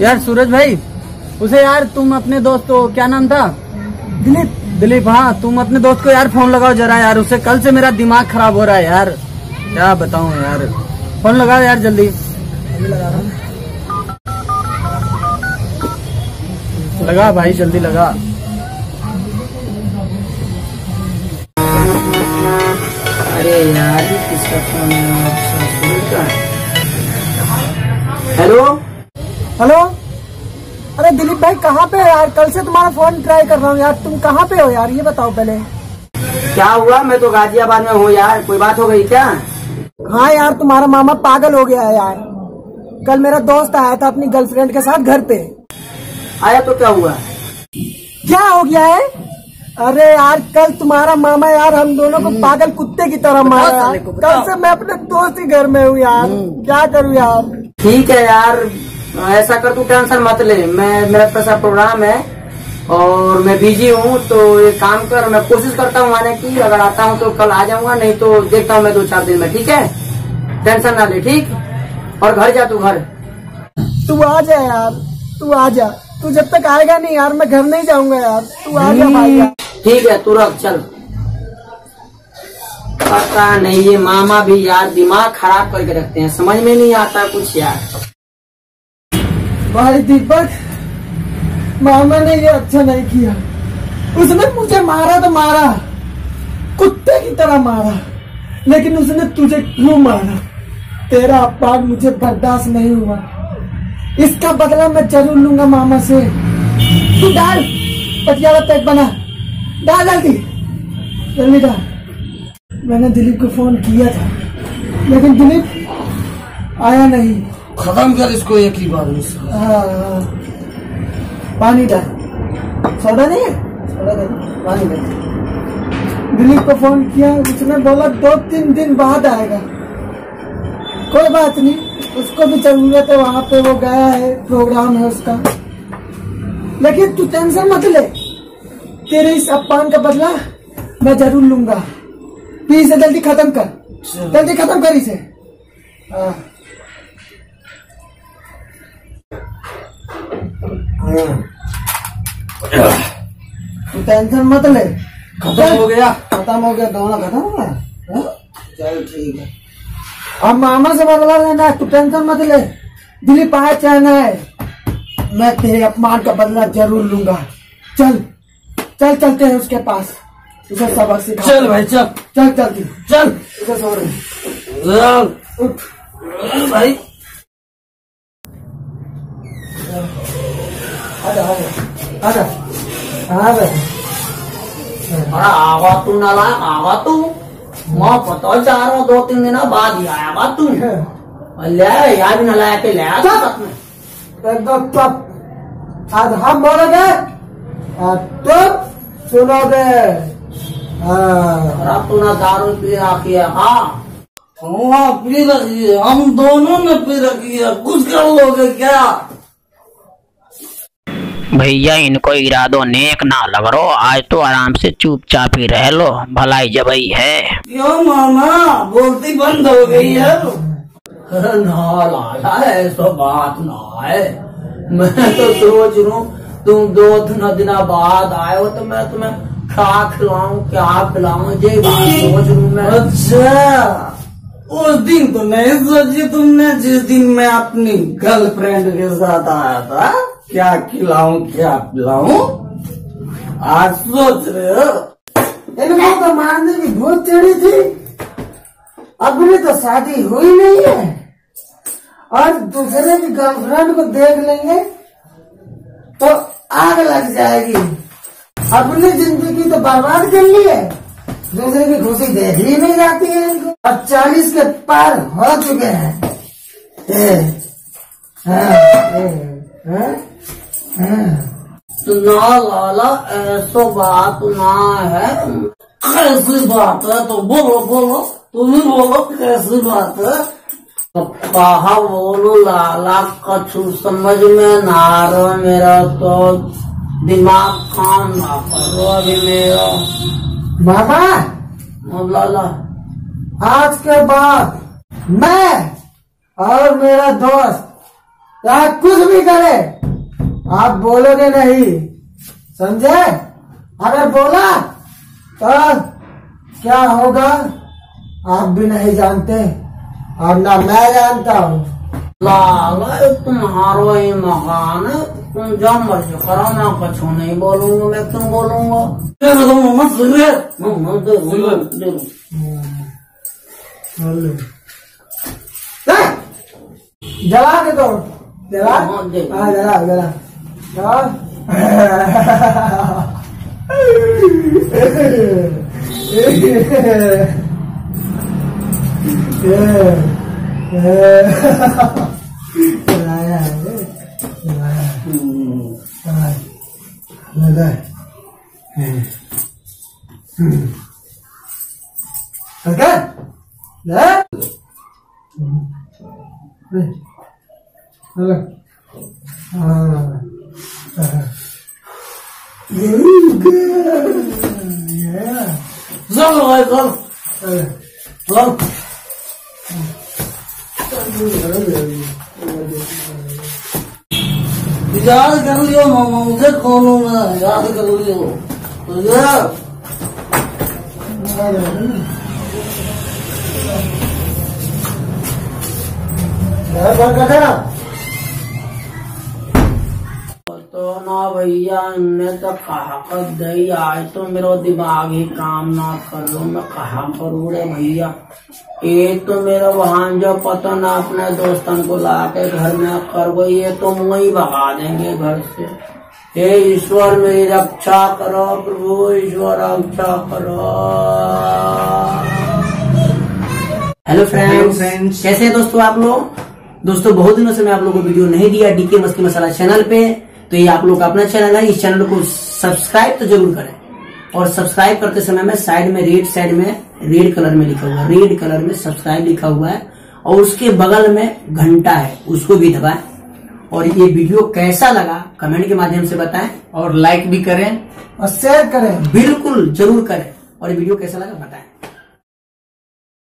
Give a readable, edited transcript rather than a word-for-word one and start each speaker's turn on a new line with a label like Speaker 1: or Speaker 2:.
Speaker 1: यार सूरज भाई, उसे यार तुम अपने दोस्त को, क्या नाम था? दिलीप। दिलीप, हाँ तुम अपने दोस्त को यार फोन लगाओ जरा यार, उसे कल से मेरा दिमाग खराब हो रहा है यार, क्या बताऊं यार। फोन लगाओ यार जल्दी। लगा रहा हूँ। लगा भाई, जल्दी लगा। अरे यार किसका फोन है? Hello
Speaker 2: hello. अरे दिलीप भाई कहाँ पे हो यार? कल से तुम्हारा फोन ट्राई कर रहा हूँ यार, तुम कहाँ पे हो यार, ये बताओ पहले।
Speaker 1: क्या हुआ? मैं तो गाजियाबाद में हूँ यार, कोई बात हो गई क्या?
Speaker 2: हाँ यार, तुम्हारा मामा पागल हो गया है यार। कल मेरा दोस्त आया था अपनी गर्लफ्रेंड के साथ घर पे।
Speaker 1: आया तो क्या हुआ?
Speaker 2: क्या हो गया है? अरे यार कल तुम्हारा मामा यार हम दोनों को पागल कुत्ते की तरह मारा यार। कल से मैं अपने दोस्त के घर में हूँ यार, क्या करूँ यार।
Speaker 1: ठीक है यार, ऐसा कर, तू टेंशन मत ले, मेरा पैसा प्रोग्राम है और मैं बिजी हूँ, तो ये काम कर, मैं कोशिश करता हूँ आने की, अगर आता हूँ तो कल आ जाऊंगा, नहीं तो देखता हूँ मैं 2-4 दिन में, ठीक है? टेंशन ना ले, ठीक? और घर जा, तू घर।
Speaker 2: तू आ जा यार, तू आ जा, तू जब तक आएगा नहीं यार मैं घर नहीं जाऊंगा यार, तू आ जा भाई यार।
Speaker 1: ठीक है तू रख, चल। पता नहीं ये मामा भी यार दिमाग खराब करके रखते हैं, समझ में नहीं आता कुछ यार।
Speaker 2: भाई दीपक, मामा ने ये अच्छा नहीं किया, उसने मुझे मारा तो मारा, कुत्ते की तरह मारा, लेकिन उसने तुझे क्यों मारा? तेरा अपमान मुझे बर्दाश्त नहीं हुआ, इसका बदला मैं जरूर लूंगा मामा से। तू डाल पटियाला पैक बना, डाल जल्दी जल्दी डाल। मैंने दिलीप को फोन किया था लेकिन दिलीप आया नहीं।
Speaker 3: खत्म कर इसको एक ही बार में।
Speaker 2: हाँ, पानी डाल, सोडा नहीं है, सोडा डाल, पानी डाल। दिलीप को फोन किया, उसने बोला 2-3 दिन बाद आएगा। कोई बात नहीं, उसको भी जरूरत है, वहाँ पे वो गया है, प्रोग्राम है उसका। लेकिन तू टेंशन मत ले, तेरे इस अपमान का बदला मैं जरूर लूंगा। प्लीज इसे जल्दी खत्म कर, जल्दी खत्म कर इसे। तू टेंशन मत ले,
Speaker 3: खत्म हो गया,
Speaker 2: खत्म हो गया, दोनों खत्म हो गया।
Speaker 3: चल ठीक है।
Speaker 2: अब मामा से बदला लेना है, तू टेंशन मत ले। दिलीप आए चाहना है, मैं तेरे अपमान का बदला जरूर लूंगा। चल चल चलते हैं उसके पास, उसे सबक सिखा।
Speaker 3: चल भाई चल,
Speaker 2: चल चलती
Speaker 3: चल
Speaker 2: उसे सो रहे।
Speaker 3: चल
Speaker 2: उठ
Speaker 3: भाई।
Speaker 2: आजा आजा आजा, हाँ भाई।
Speaker 1: अरे आवा तू नाला, आवा तू, मैं पता जा रहा हूँ 2-3 दिन बाद ही आया बात तू। ले यार भी नलाया के ले आया साथ में।
Speaker 2: एकदम आज हम बोलोगे तुम सुनोगे।
Speaker 1: अरे तू ना दारू पी रखी है? हाँ
Speaker 3: पी रखी है, हम दोनों ने पी रखी है, कुछ कर लोगे क्या?
Speaker 4: भैया इनको इरादों नेक ना लग रो, आज तो आराम से चुपचाप ही रह लो, भलाई जबई है।
Speaker 3: क्यों मामा, बोलती बंद हो गई है?
Speaker 1: ना लाला, ऐसा बात ना है, मैं तो सोच रहा हूँ तुम 2 दिन बाद आए हो तो मैं तुम्हें क्या खिलाऊं क्या पिलाऊं, ये बात सोच रहा हूँ मैं।
Speaker 3: अच्छा, उस दिन तो नहीं सोची तुमने जिस दिन मैं अपनी गर्लफ्रेंड के साथ आया था, क्या खिलाऊं क्या पिलाऊं? आज सोच रहे हो?
Speaker 2: इनको तो मारने की भूत चढ़ी थी, अपनी तो शादी हुई नहीं है और दूसरे की गर्लफ्रेंड को देख लेंगे तो आग लग जाएगी। अपनी जिंदगी तो बर्बाद कर ली है, दूसरे की खुशी देखी नहीं जाती है इनको। अब 40 के पार हो चुके हैं।
Speaker 1: ना लाला, ऐसा बात ना है।
Speaker 3: कैसी बात है? तो बोलो बोलो, तुम ही बोलो कैसी बात है?
Speaker 1: तो कहा बोलू लाला, कछु समझ में ना आ रहा, मेरा तो दिमाग काम ना कर रहा अभी मेरा।
Speaker 2: मामा
Speaker 1: लाला
Speaker 2: आज के बाद मैं और मेरा दोस्त चाहे कुछ भी करे, आप बोलोगे नहीं, समझे? अगर बोला तो क्या होगा आप भी नहीं जानते और ना मैं जानता हूँ।
Speaker 1: लाला तुम्हारो ही मकान है, तुम जो मर्जी करो, मैं कुछ नहीं बोलूंगा। मैं क्यों बोलूंगा?
Speaker 2: जला के तो जला, हाँ जला जला
Speaker 3: याद कर लियो मामा, मुझे खोलो ना, याद कर लियो।
Speaker 1: तो ना भैया, इनने तो कहा कर दई, आज तो मेरा दिमाग ही काम ना कर लो, मैं कहा करूँ रे भैया। एक तो मेरा वहां जो पता ना अपने दोस्तन को ला के घर में कर गई, ये तो वही भगा देंगे घर से। हे ईश्वर मेरी रक्षा करो, प्रभु ईश्वर रक्षा करो। हेलो फ्रेंड्स, कैसे हैं दोस्तों आप लोग? दोस्तों बहुत दिनों से मैं आप लोगों को वीडियो नहीं दिया डीके मस्ती मसाला चैनल पे, तो ये आप लोग का अपना चैनल है, इस चैनल को सब्सक्राइब तो जरूर करें। और सब्सक्राइब करते समय में साइड में रेड कलर में लिखा हुआ है, रेड कलर में सब्सक्राइब लिखा हुआ है, और उसके बगल में घंटा है, उसको भी दबाएं। और ये वीडियो कैसा लगा कमेंट के माध्यम से बताएं, और लाइक भी करें
Speaker 2: और शेयर करें,
Speaker 1: बिल्कुल जरूर करें। और ये वीडियो कैसा लगा बताएं।